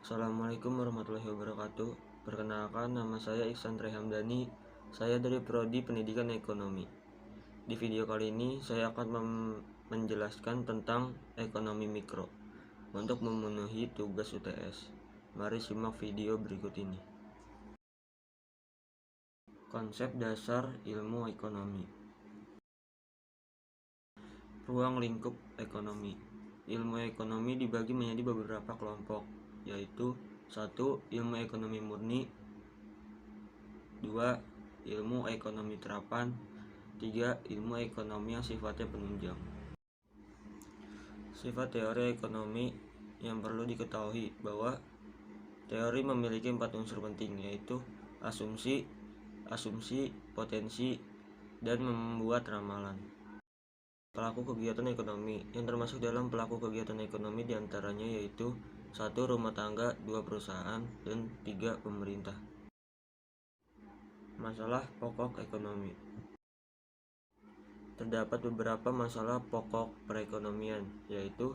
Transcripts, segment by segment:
Assalamualaikum warahmatullahi wabarakatuh. Perkenalkan, nama saya Ihsan Rehamdani. Saya dari Prodi Pendidikan Ekonomi. Di video kali ini saya akan menjelaskan tentang ekonomi mikro untuk memenuhi tugas UTS. Mari simak video berikut ini. Konsep dasar ilmu ekonomi. Ruang lingkup ekonomi. Ilmu ekonomi dibagi menjadi beberapa kelompok, yaitu 1. Ilmu ekonomi murni, 2. Ilmu ekonomi terapan, 3. Ilmu ekonomi yang sifatnya penunjang. Sifat teori ekonomi yang perlu diketahui bahwa teori memiliki 4 unsur penting, yaitu asumsi, potensi, dan membuat ramalan. Pelaku kegiatan ekonomi yang termasuk dalam pelaku kegiatan ekonomi diantaranya yaitu 1. Rumah tangga, 2. Perusahaan, dan 3. Pemerintah. Masalah pokok ekonomi. Terdapat beberapa masalah pokok perekonomian, yaitu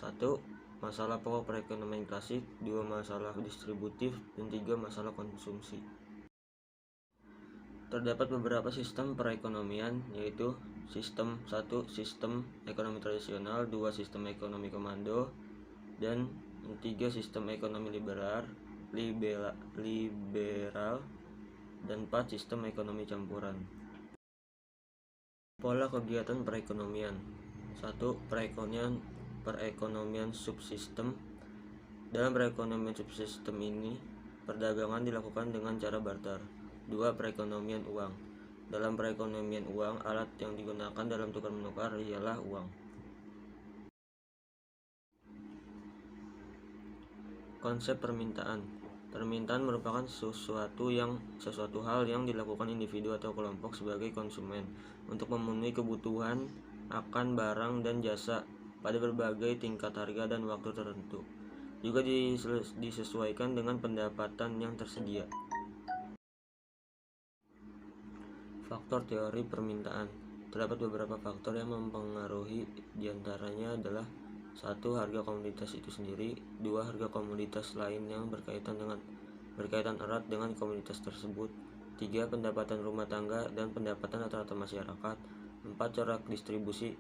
1. Masalah pokok perekonomian klasik, 2. Masalah distributif, dan 3. Masalah konsumsi. Terdapat beberapa sistem perekonomian, yaitu 1. Sistem ekonomi tradisional, 2. Sistem ekonomi komando, dan 3. Sistem ekonomi liberal, dan 4. Sistem ekonomi campuran. Pola kegiatan perekonomian. 1. Perekonomian subsistem. Dalam perekonomian subsistem ini, perdagangan dilakukan dengan cara barter. 2. Perekonomian uang. Dalam perekonomian uang, alat yang digunakan dalam tukar-menukar ialah uang. Konsep permintaan. Permintaan merupakan sesuatu hal yang dilakukan individu atau kelompok sebagai konsumen untuk memenuhi kebutuhan akan barang dan jasa pada berbagai tingkat harga dan waktu tertentu. Juga disesuaikan dengan pendapatan yang tersedia. Faktor teori permintaan. Terdapat beberapa faktor yang mempengaruhi, diantaranya adalah 1. Harga komoditas itu sendiri, 2. Harga komoditas lain yang berkaitan erat dengan komoditas tersebut, 3. Pendapatan rumah tangga dan pendapatan rata-rata masyarakat, 4. Corak distribusi,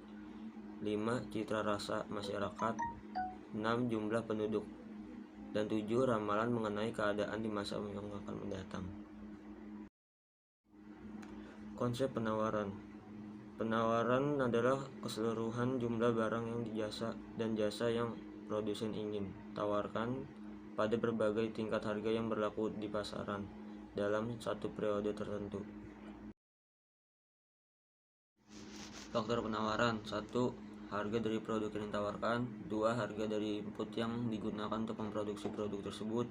5. Citra rasa masyarakat, 6. Jumlah penduduk, dan 7. Ramalan mengenai keadaan di masa yang akan mendatang. Konsep penawaran. Penawaran adalah keseluruhan jumlah barang dan jasa yang produsen ingin tawarkan pada berbagai tingkat harga yang berlaku di pasaran dalam satu periode tertentu. Faktor penawaran. 1. Harga dari produk yang ditawarkan, 2. Harga dari input yang digunakan untuk memproduksi produk tersebut,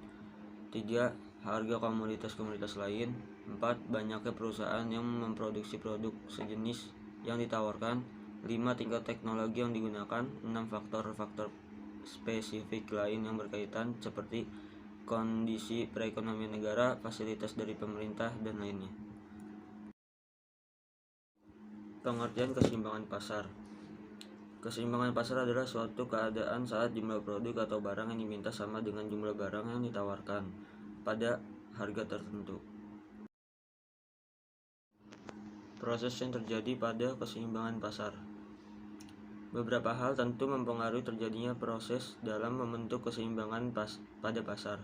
3. Harga komoditas lain, 4. Banyaknya perusahaan yang memproduksi produk sejenis yang ditawarkan, 5. Tingkat teknologi yang digunakan, 6. Faktor-faktor spesifik lain yang berkaitan seperti kondisi perekonomian negara, fasilitas dari pemerintah, dan lainnya. Pengertian keseimbangan pasar. Keseimbangan pasar adalah suatu keadaan saat jumlah produk atau barang yang diminta sama dengan jumlah barang yang ditawarkan pada harga tertentu. Proses yang terjadi pada keseimbangan pasar. Beberapa hal tentu mempengaruhi terjadinya proses dalam membentuk keseimbangan pada pasar.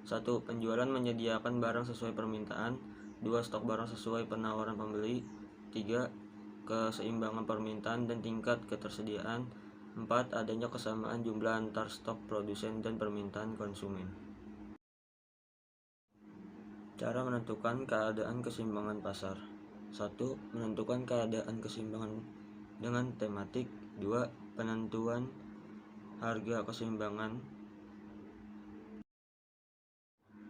1. Penjualan menyediakan barang sesuai permintaan, 2. Stok barang sesuai penawaran pembeli, 3. Keseimbangan permintaan dan tingkat ketersediaan, 4. Adanya kesamaan jumlah antar stok produsen dan permintaan konsumen. Cara menentukan keadaan keseimbangan pasar. 1. Menentukan keadaan keseimbangan dengan tematik, 2. Penentuan harga keseimbangan.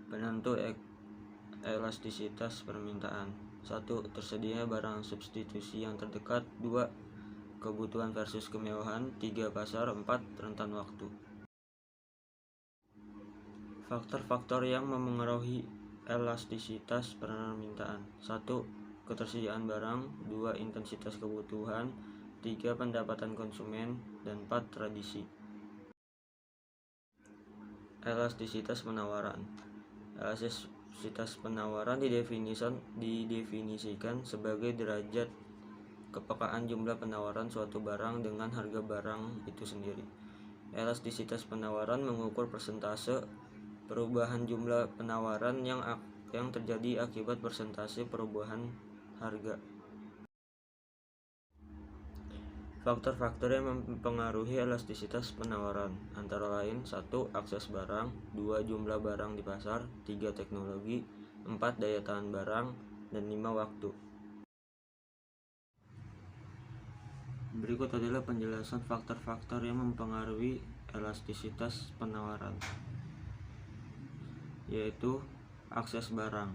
Penentu elastisitas permintaan. 1. Tersedianya barang substitusi yang terdekat, 2. Kebutuhan versus kemewahan, 3. Pasar, 4. Rentan waktu. Faktor-faktor yang memengaruhi elastisitas permintaan. 1. Ketersediaan barang, 2. Intensitas kebutuhan, 3. Pendapatan konsumen, dan 4. Tradisi. Elastisitas penawaran. Elastisitas penawaran didefinisikan sebagai derajat kepekaan jumlah penawaran suatu barang dengan harga barang itu sendiri. Elastisitas penawaran mengukur persentase perubahan jumlah penawaran yang terjadi akibat persentase perubahan harga. Faktor-faktor yang mempengaruhi elastisitas penawaran antara lain 1. Akses barang, 2. Jumlah barang di pasar, 3. Teknologi, 4. Daya tahan barang, dan 5. Waktu. Berikut adalah penjelasan faktor-faktor yang mempengaruhi elastisitas penawaran, yaitu akses barang.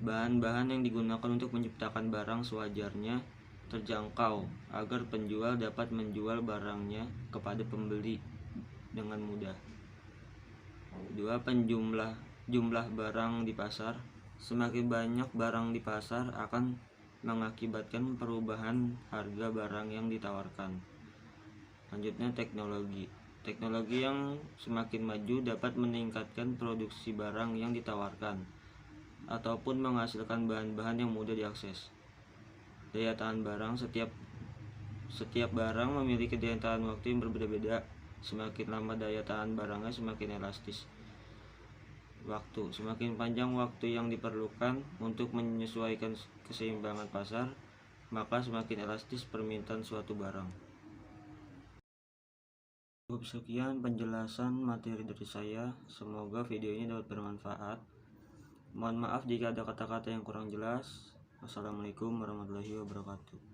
Bahan-bahan yang digunakan untuk menciptakan barang sewajarnya terjangkau agar penjual dapat menjual barangnya kepada pembeli dengan mudah. 2. Jumlah barang di pasar. Semakin banyak barang di pasar akan mengakibatkan perubahan harga barang yang ditawarkan. Selanjutnya teknologi. Teknologi yang semakin maju dapat meningkatkan produksi barang yang ditawarkan ataupun menghasilkan bahan-bahan yang mudah diakses. Daya tahan barang. Setiap barang memiliki daya tahan waktu yang berbeda-beda. Semakin lama daya tahan barangnya, semakin elastis. Waktu. Semakin panjang waktu yang diperlukan untuk menyesuaikan keseimbangan pasar, maka semakin elastis permintaan suatu barang. Cukup sekian penjelasan materi dari saya. Semoga video ini dapat bermanfaat. Mohon maaf jika ada kata-kata yang kurang jelas. Wassalamualaikum warahmatullahi wabarakatuh.